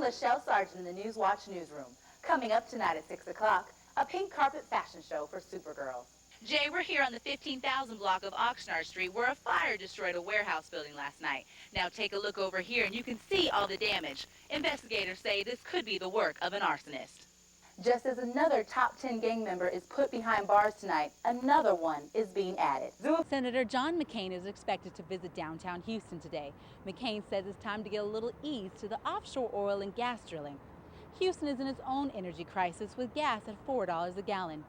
Leshelle Sargent in the Newswatch newsroom. Coming up tonight at 6 o'clock, a pink carpet fashion show for Supergirl. Jay, we're here on the 15,000 block of Oxnard Street where a fire destroyed a warehouse building last night. Now take a look over here and you can see all the damage. Investigators say this could be the work of an arsonist. Just as another top 10 gang member is put behind bars tonight, another one is being added. Senator John McCain is expected to visit downtown Houston today. McCain says it's time to get a little ease to the offshore oil and gas drilling. Houston is in its own energy crisis with gas at $4 a gallon.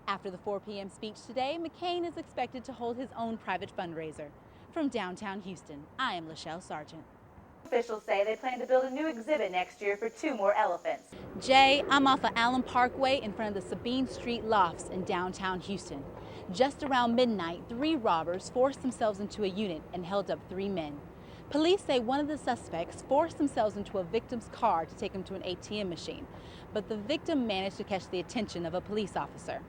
After the 4 p.m. speech today, McCain is expected to hold his own private fundraiser. From downtown Houston, I am Leshelle Sargent. Officials say they plan to build a new exhibit next year for 2 more elephants. Jay, I'm off of Allen Parkway in front of the Sabine Street Lofts in downtown Houston. Just around midnight, 3 robbers forced themselves into a unit and held up 3 men. Police say one of the suspects forced themselves into a victim's car to take him to an ATM machine, but the victim managed to catch the attention of a police officer.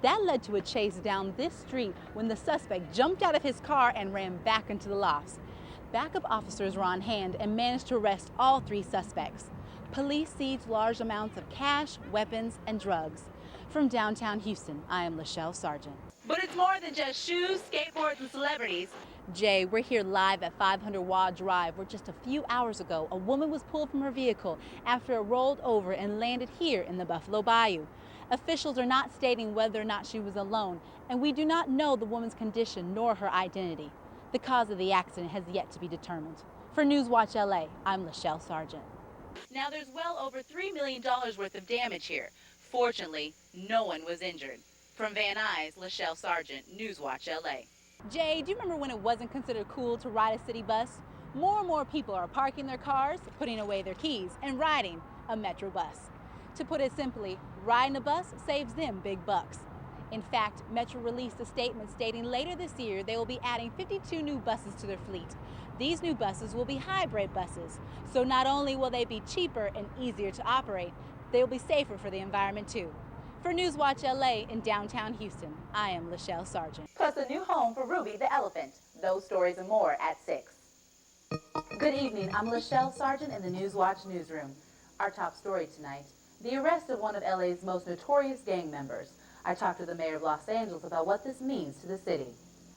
That led to a chase down this street when the suspect jumped out of his car and ran back into the lofts. Backup officers were on hand and managed to arrest all 3 suspects. Police seized large amounts of cash, weapons, and drugs. From downtown Houston, I am Leshelle Sargent. But it's more than just shoes, skateboards, and celebrities. Jay, we're here live at 500 Watt Drive, where just a few hours ago, a woman was pulled from her vehicle after it rolled over and landed here in the Buffalo Bayou. Officials are not stating whether or not she was alone, and we do not know the woman's condition nor her identity. The cause of the accident has yet to be determined. For Newswatch LA, I'm Leshelle Sargent. Now there's well over $3 million worth of damage here. Fortunately, no one was injured. From Van Nuys, Leshelle Sargent, Newswatch LA. Jay, do you remember when it wasn't considered cool to ride a city bus? More and more people are parking their cars, putting away their keys, and riding a Metro bus. To put it simply, riding a bus saves them big bucks. In fact, Metro released a statement stating later this year they will be adding 52 new buses to their fleet. These new buses will be hybrid buses, so not only will they be cheaper and easier to operate, they will be safer for the environment too. For Newswatch LA in downtown Houston, I am Leshelle Sargent. Plus a new home for Ruby the elephant. Those stories and more at 6. Good evening, I'm Leshelle Sargent in the Newswatch newsroom. Our top story tonight, the arrest of one of LA's most notorious gang members. I talked to the mayor of Los Angeles about what this means to the city.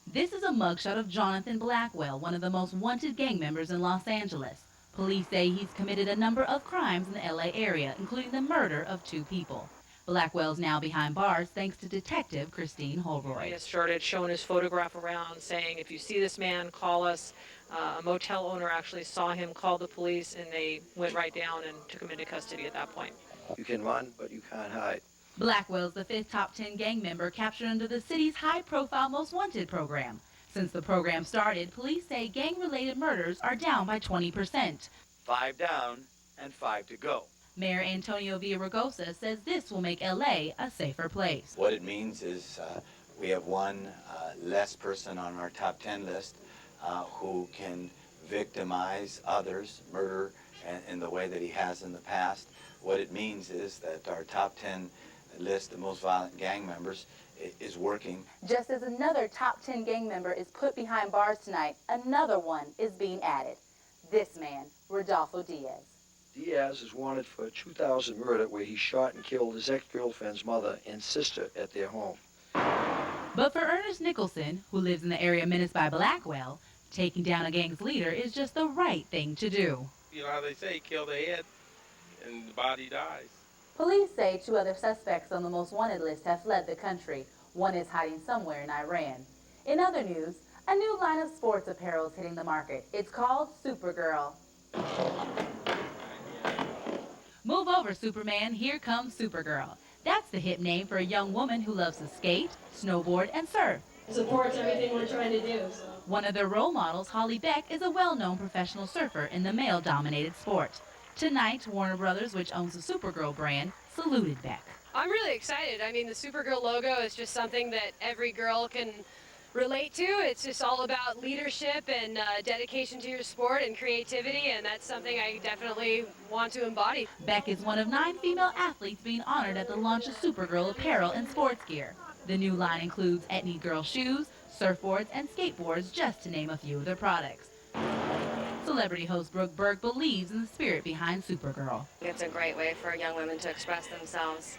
This is a mugshot of Jonathan Blackwell, one of the most wanted gang members in Los Angeles. Police say he's committed a number of crimes in the LA area, including the murder of 2 people. Blackwell's now behind bars thanks to Detective Christine Holroyd. He started showing his photograph around, saying, if you see this man, call us. A motel owner actually saw him, called the police, and they went right down and took him into custody at that point. You can run, but you can't hide. Blackwell's the 5th top 10 gang member captured under the city's high-profile Most Wanted program. Since the program started, police say gang-related murders are down by 20%. 5 down and 5 to go. Mayor Antonio Villaraigosa says this will make LA a safer place. What it means is we have one less person on our top 10 list who can victimize others, murder in the way that he has in the past. What it means is that our top 10 list of most violent gang members is working. Just as another top 10 gang member is put behind bars tonight, another one is being added. This man, Rodolfo Diaz. Diaz is wanted for a 2000 murder where he shot and killed his ex-girlfriend's mother and sister at their home. But for Ernest Nicholson, who lives in the area menaced by Blackwell, taking down a gang's leader is just the right thing to do. You know how they say, kill the head and the body dies. Police say 2 other suspects on the most wanted list have fled the country. One is hiding somewhere in Iran. In other news, a new line of sports apparel is hitting the market. It's called Supergirl. Move over, Superman. Here comes Supergirl. That's the hip name for a young woman who loves to skate, snowboard, and surf. It supports everything we're trying to do. So. One of their role models, Holly Beck, is a well-known professional surfer in the male-dominated sport. Tonight, Warner Brothers, which owns the Supergirl brand, saluted Beck. I'm really excited. I mean, the Supergirl logo is just something that every girl can relate to. It's just all about leadership and dedication to your sport and creativity, and that's something I definitely want to embody. Beck is one of 9 female athletes being honored at the launch of Supergirl apparel and sports gear. The new line includes Etnies girl shoes, surfboards, and skateboards, just to name a few of their products. So Celebrity host Brooke Burke believes in the spirit behind Supergirl. It's a great way for young women to express themselves.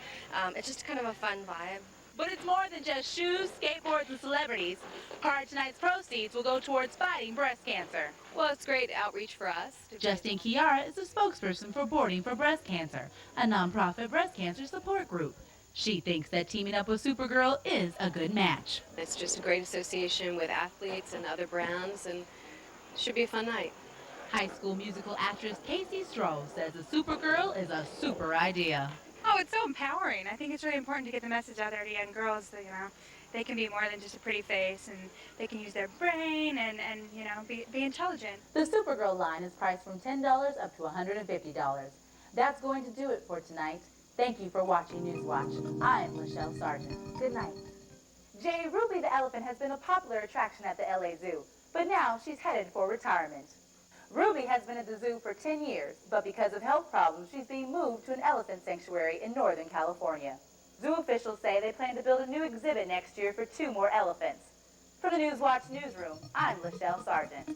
It's just kind of a fun vibe. But it's more than just shoes, skateboards, and celebrities. Part of tonight's proceeds will go towards fighting breast cancer. Well, it's great outreach for us. Justine Chiara is a spokesperson for Boarding for Breast Cancer, a nonprofit breast cancer support group. She thinks that teaming up with Supergirl is a good match. It's just a great association with athletes and other brands, and it should be a fun night. High School Musical actress Casey Stroh says the Supergirl is a super idea. Oh, it's so empowering. I think it's really important to get the message out there to young girls that, they can be more than just a pretty face, and they can use their brain and be intelligent. The Supergirl line is priced from $10 up to $150. That's going to do it for tonight. Thank you for watching Newswatch. I'm Leshelle Sargent. Good night. Jay, Ruby the elephant has been a popular attraction at the LA Zoo, but now she's headed for retirement. Ruby has been at the zoo for 10 years, but because of health problems, she's being moved to an elephant sanctuary in Northern California. Zoo officials say they plan to build a new exhibit next year for 2 more elephants. From the Newswatch newsroom, I'm Leshelle Sargent.